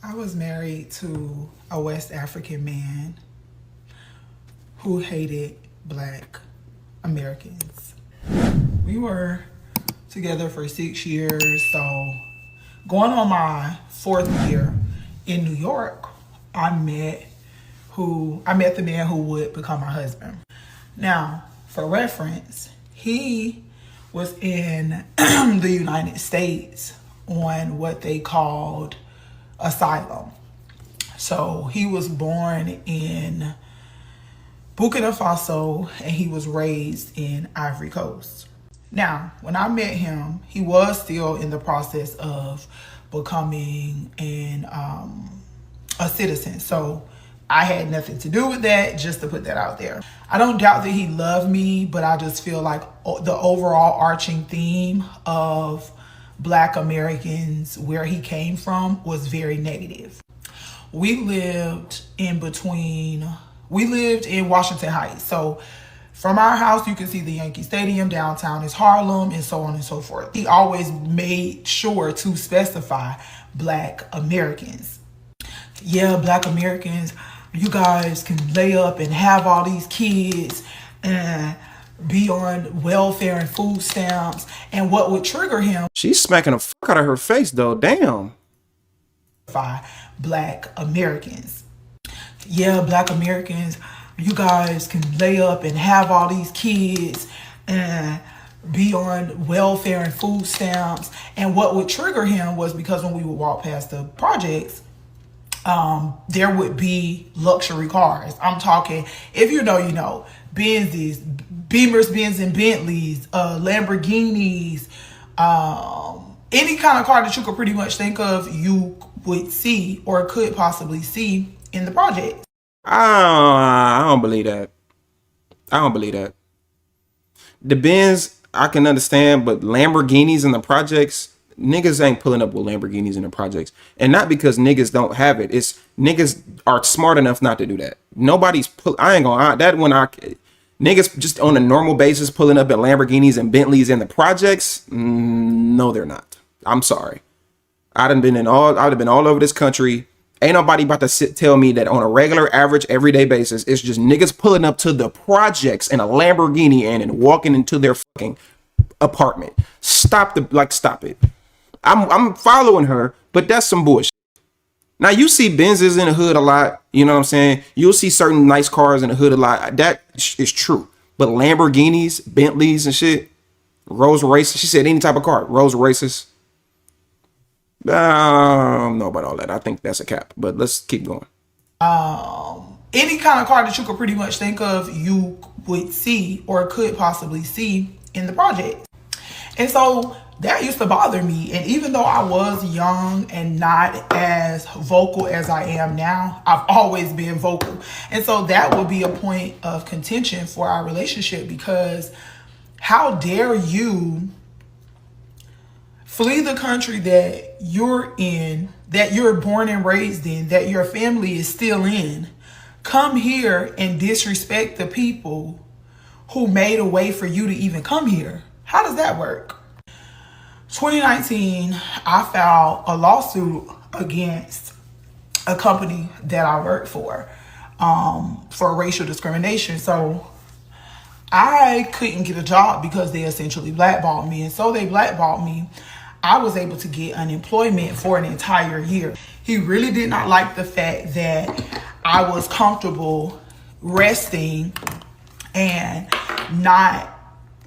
I was married to a West African man who hated Black Americans. We were together for 6 years, so going on my 4th year in New York, I met the man who would become my husband. Now, for reference, he was in the United States on what they called asylum. So he was born in Burkina Faso and he was raised in Ivory Coast. Now, when I met him, he was still in the process of becoming a citizen. So I had nothing to do with that, just to put that out there. I don't doubt that he loved me, but I just feel like the overall arching theme of Black Americans, where he came from, was very negative. We lived in Washington Heights. So from our house, you can see the Yankee Stadium, downtown is Harlem, and so on and so forth. He always made sure to specify Black Americans. Yeah, Black Americans, you guys can lay up and have all these kids and be on welfare and food stamps. And what would trigger him? She's smacking the fuck out of her face though, damn. Black Americans. Yeah, Black Americans, you guys can lay up and have all these kids and be on welfare and food stamps. And what would trigger him was because when we would walk past the projects, there would be luxury cars. I'm talking, if you know, you know, Benzes, Beamers, Benz and Bentleys, Lamborghinis, any kind of car that you could pretty much think of, you would see or could possibly see in the project. I don't believe that. I don't believe that. The Benz, I can understand, but Lamborghinis in the projects, niggas ain't pulling up with Lamborghinis in the projects. And not because niggas don't have it. It's niggas are smart enough not to do that. Nobody's I ain't gonna, niggas just on a normal basis pulling up at Lamborghinis and Bentleys in the projects. No, they're not. I'm sorry. I'd have been all over this country. Ain't nobody about to tell me that on a regular, average, everyday basis, it's just niggas pulling up to the projects in a Lamborghini and walking into their fucking apartment. Stop it. I'm following her, but that's some bullshit. Now you see Benzes in the hood a lot. You know what I'm saying? You'll see certain nice cars in the hood a lot. That is true. But Lamborghinis, Bentleys and shit, Rolls Royces. She said any type of car, Rolls Royces. I don't know about all that. I think that's a cap, but let's keep going. Any kind of car that you could pretty much think of, you would see or could possibly see in the project. And so that used to bother me. And even though I was young and not as vocal as I am now, I've always been vocal. And so that would be a point of contention for our relationship, because how dare you flee the country that you're in, that you're born and raised in, that your family is still in, come here and disrespect the people who made a way for you to even come here. How does that work? 2019, I filed a lawsuit against a company that I work for racial discrimination. So I couldn't get a job because they essentially blackballed me. And so they blackballed me. I was able to get unemployment for an entire year. He really did not like the fact that I was comfortable resting and not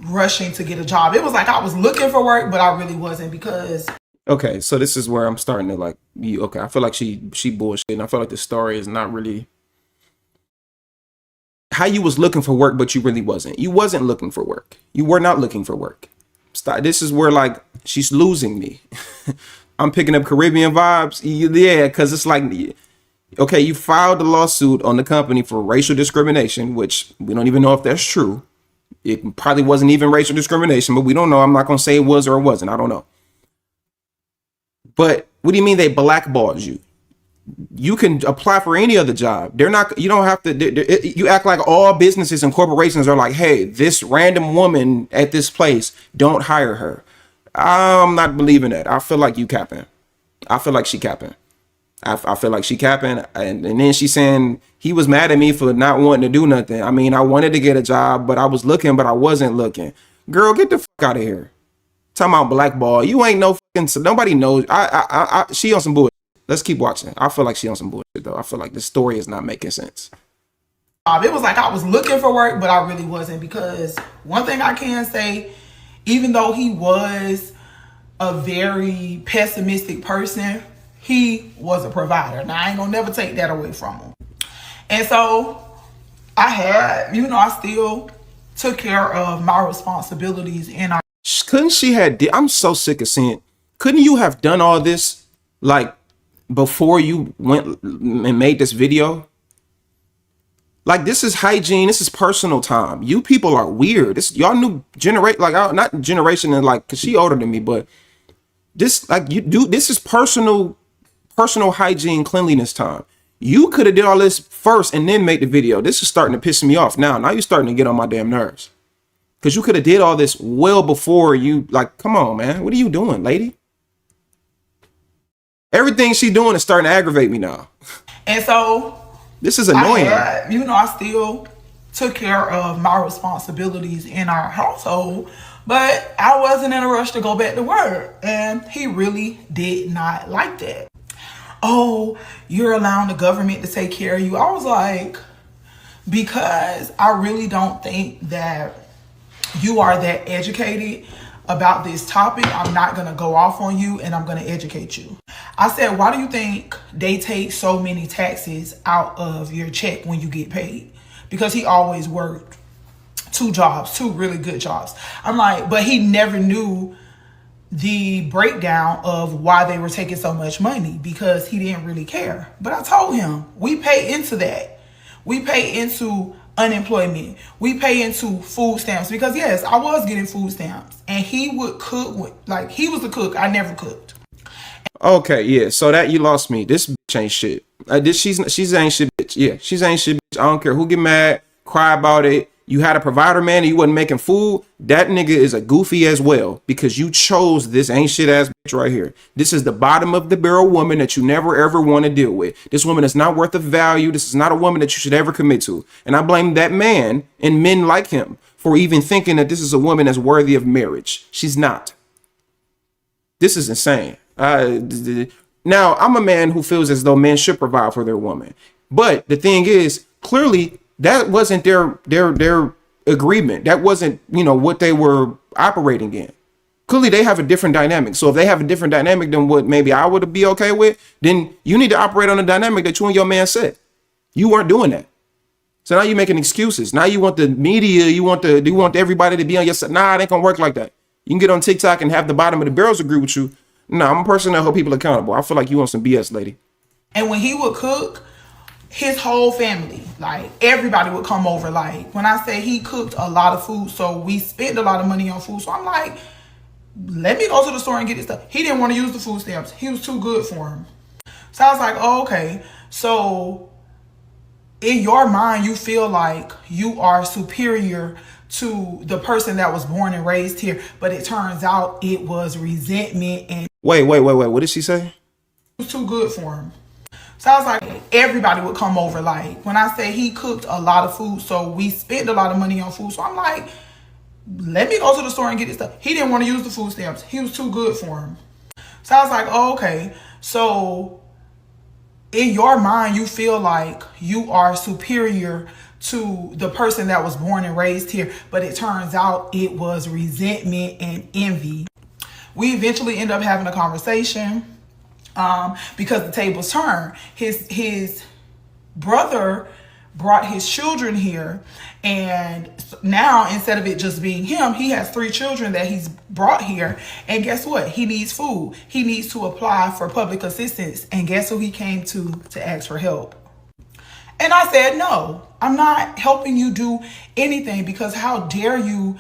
rushing to get a job. It was like I was looking for work, but I really wasn't, because okay, so this is where I'm starting to like okay, I feel like she bullshit, and I feel like the story is not really how you was looking for work, but you really wasn't. You wasn't looking for work. You were not looking for work. Stop. This is where like she's losing me. I'm picking up Caribbean vibes. Yeah, because it's like, okay, you filed a lawsuit on the company for racial discrimination, which we don't even know if that's true. It probably wasn't even racial discrimination, but we don't know. I'm not going to say it was or it wasn't. I don't know. But what do you mean they blackballed you? You can apply for any other job. They're not, you don't have to, you act like all businesses and corporations are like, hey, this random woman at this place, don't hire her. I'm not believing that. I feel like you capping. I feel like she capping. I feel like she capping, and then she saying he was mad at me for not wanting to do nothing. I mean, I wanted to get a job, but I was looking, but I wasn't looking. Girl, get the fuck out of here. Talking about blackball. You ain't no fucking, so nobody knows. She on some bullshit. Let's keep watching. I feel like she on some bullshit though. I feel like the story is not making sense. It was like I was looking for work, but I really wasn't, because one thing I can say, even though he was a very pessimistic person, he was a provider. Now, I ain't gonna never take that away from him. And so I still took care of my responsibilities in our. Couldn't she have, I'm so sick of seeing, couldn't you have done all this like before you went and made this video? Like, this is hygiene. This is personal time. You people are weird. This y'all new generate, like, not generation, and like, cause she older than me, but this, like, you do, this is personal hygiene, cleanliness time. You could have did all this first and then made the video. This is starting to piss me off now. Now you're starting to get on my damn nerves, because you could have did all this well before you, like, come on, man. What are you doing, lady? Everything she doing is starting to aggravate me now. And so this is annoying. I still took care of my responsibilities in our household, but I wasn't in a rush to go back to work. And he really did not like that. Oh, you're allowing the government to take care of you. I was like, because I really don't think that you are that educated about this topic. I'm not going to go off on you, and I'm going to educate you. I said, why do you think they take so many taxes out of your check when you get paid? Because he always worked 2 jobs, 2 really good jobs. I'm like, but he never knew the breakdown of why they were taking so much money, because he didn't really care. But I told him, we pay into that. We pay into unemployment. We pay into food stamps, because yes, I was getting food stamps, and he would cook like he was the cook. I never cooked. Okay, yeah. So that you lost me. This bitch ain't shit. She's ain't shit, bitch. Yeah, she's ain't shit, bitch. I don't care who get mad, cry about it. You had a provider, man, and you wasn't making food. That nigga is a goofy as well, because you chose this ain't shit ass bitch right here. This is the bottom of the barrel woman that you never ever want to deal with. This woman is not worth of value. This is not a woman that you should ever commit to. And I blame that man and men like him for even thinking that this is a woman that's worthy of marriage. She's not. This is insane. Now, I'm a man who feels as though men should provide for their woman. But the thing is, clearly, that wasn't their agreement. That wasn't, what they were operating in. Clearly, they have a different dynamic. So if they have a different dynamic than what maybe I would be okay with, then you need to operate on the dynamic that you and your man said. You weren't doing that. So now you're making excuses. Now you want the media, you want everybody to be on your side. Nah, it ain't gonna work like that. You can get on TikTok and have the bottom of the barrels agree with you. No, I'm a person that hold people accountable. I feel like you on some BS, lady. And when he would cook, his whole family, like everybody would come over. Like when I say he cooked a lot of food, so we spent a lot of money on food. So I'm like, let me go to the store and get this stuff. He didn't want to use the food stamps. He was too good for him. So I was like, oh, okay. So in your mind, you feel like you are superior to the person that was born and raised here. But it turns out it was resentment and... Wait. What did she say? It was too good for him. So I was like, everybody would come over. Like when I say he cooked a lot of food, so we spent a lot of money on food. So I'm like, let me go to the store and get this stuff. He didn't want to use the food stamps. He was too good for him. So I was like, oh, okay. So in your mind, you feel like you are superior to the person that was born and raised here. But it turns out it was resentment and envy. We eventually end up having a conversation because the tables turned. His brother brought his children here, and now instead of it just being him, he has 3 children that he's brought here. And guess what? He needs food. He needs to apply for public assistance. And guess who he came to ask for help? And I said, no, I'm not helping you do anything, because how dare you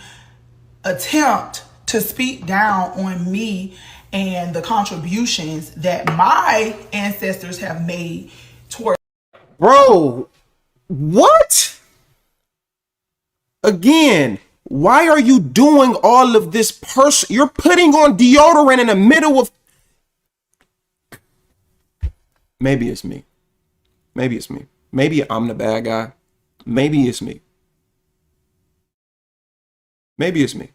attempt to speak down on me and the contributions that my ancestors have made toward. Bro, what? Again, why are you doing all of this You're putting on deodorant in the middle of... Maybe it's me. Maybe it's me. Maybe I'm the bad guy. Maybe it's me. Maybe it's me.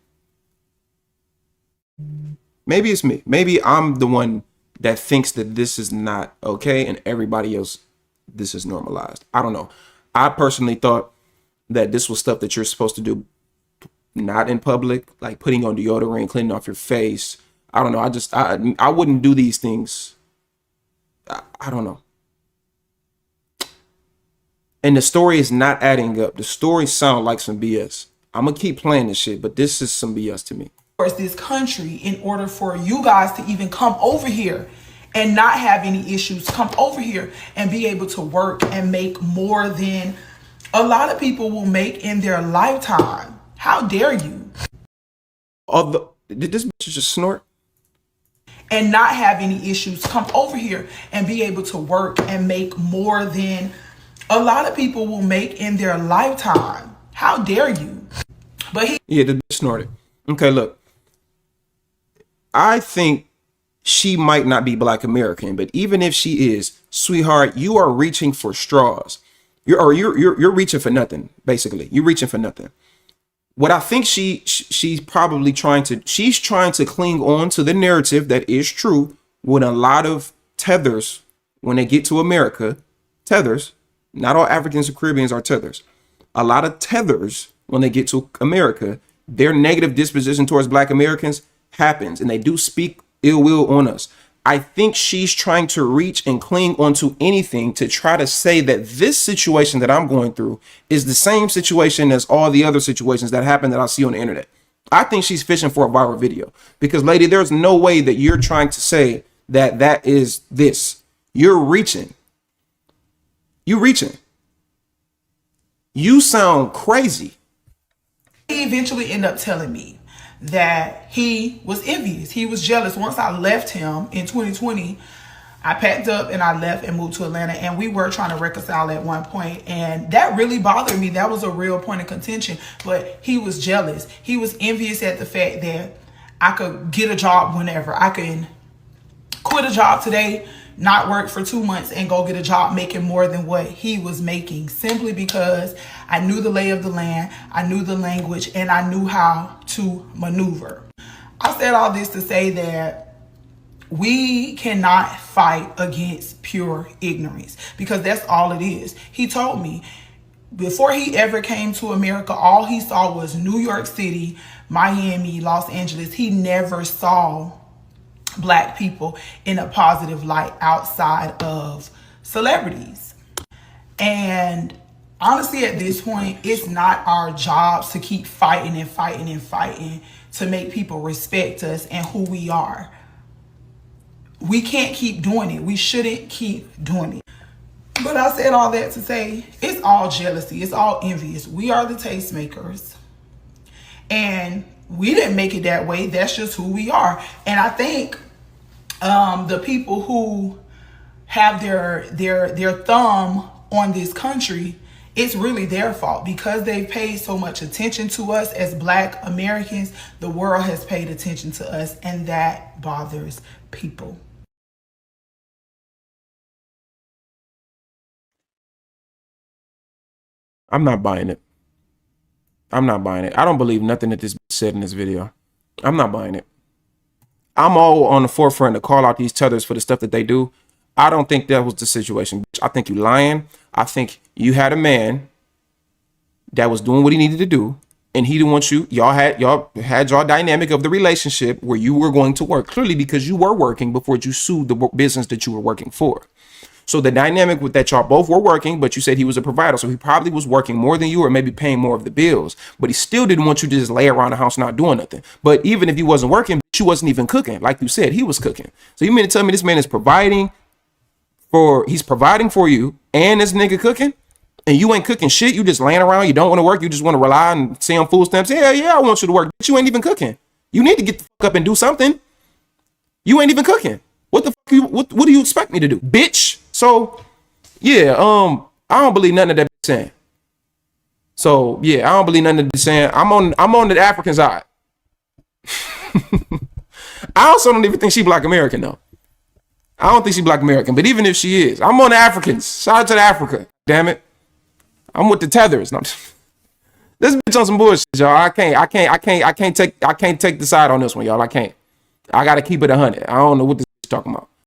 Maybe it's me. Maybe I'm the one that thinks that this is not okay and everybody else, this is normalized. I don't know. I personally thought that this was stuff that you're supposed to do not in public, like putting on deodorant, cleaning off your face. I don't know. I wouldn't do these things. I don't know. And the story is not adding up. The story sounds like some BS. I'm gonna keep playing this shit, but this is some BS to me. This country in order for you guys to even come over here and not have any issues, come over here and be able to work and make more than a lot of people will make in their lifetime. How dare you? Did this bitch just snort? And not have any issues, come over here and be able to work and make more than a lot of people will make in their lifetime. How dare you? But Yeah, the bitch snorted. Okay, look. I think she might not be Black American, but even if she is, sweetheart, you are reaching for straws. You're reaching for nothing, basically. You're reaching for nothing. What I think she's probably trying to cling on to the narrative that is true with a lot of tethers when they get to America. Tethers, not all Africans or Caribbeans are tethers. A lot of tethers when they get to America, their negative disposition towards Black Americans happens, and they do speak ill will on us. I think she's trying to reach and cling onto anything to try to say that this situation that I'm going through is the same situation as all the other situations that happen that I see on the internet. I think she's fishing for a viral video because, lady, there's no way that you're trying to say that that is this. You're reaching. You're reaching. You sound crazy. he eventually ended up telling me that he was envious. He was jealous. Once I left him in 2020, I packed up and I left and moved to Atlanta, and we were trying to reconcile at one point, and that really bothered me. That was a real point of contention. But he was jealous. He was envious at the fact that I could get a job whenever. I can quit a job today, not work for 2 months, and go get a job making more than what he was making, simply because I knew the lay of the land, I knew the language, and I knew how to maneuver. I said all this to say that we cannot fight against pure ignorance, because that's all it is. He told me before he ever came to America, all he saw was New York City, Miami, Los Angeles. He never saw Black people in a positive light outside of celebrities. And honestly, at this point, it's not our jobs to keep fighting and fighting and fighting to make people respect us and who we are. We can't keep doing it. We shouldn't keep doing it. But I said all that to say it's all jealousy. It's all envious. We are the tastemakers. And we didn't make it that way. That's just who we are. And I think the people who have their thumb on this country, it's really their fault, because they've paid so much attention to us as Black Americans. The world has paid attention to us, and that bothers people. I'm not buying it. I'm not buying it. I don't believe nothing that this bitch said in this video. I'm not buying it. I'm all on the forefront to call out these tethers for the stuff that they do. I don't think that was the situation. I think you lying. I think you had a man that was doing what he needed to do, and he didn't want you. Y'all had your dynamic of the relationship where you were going to work, clearly because you were working before you sued the business that you were working for. So the dynamic with that, y'all both were working, but you said he was a provider. So he probably was working more than you, or maybe paying more of the bills, but he still didn't want you to just lay around the house not doing nothing. But even if he wasn't working, you wasn't even cooking. Like you said, he was cooking. So you mean to tell me this man is he's providing for you, and this nigga cooking, and you ain't cooking shit? You just laying around. You don't want to work. You just want to rely and stay on food stamps. Yeah, I want you to work, but you ain't even cooking. You need to get the fuck up and do something. You ain't even cooking. What the fuck? What do you expect me to do, bitch? So, yeah, I don't believe nothing that bitch saying. So, yeah, I don't believe nothing that bitch saying. I'm on the African side. I also don't even think she Black American though. I don't think she's Black American, but even if she is, I'm on the Africans. Shout out to the Africa. Damn it. I'm with the tethers. No, this bitch on some bullshit, y'all. I can't take the side on this one, y'all. I can't. I gotta keep it 100. I don't know what this bitch talking about.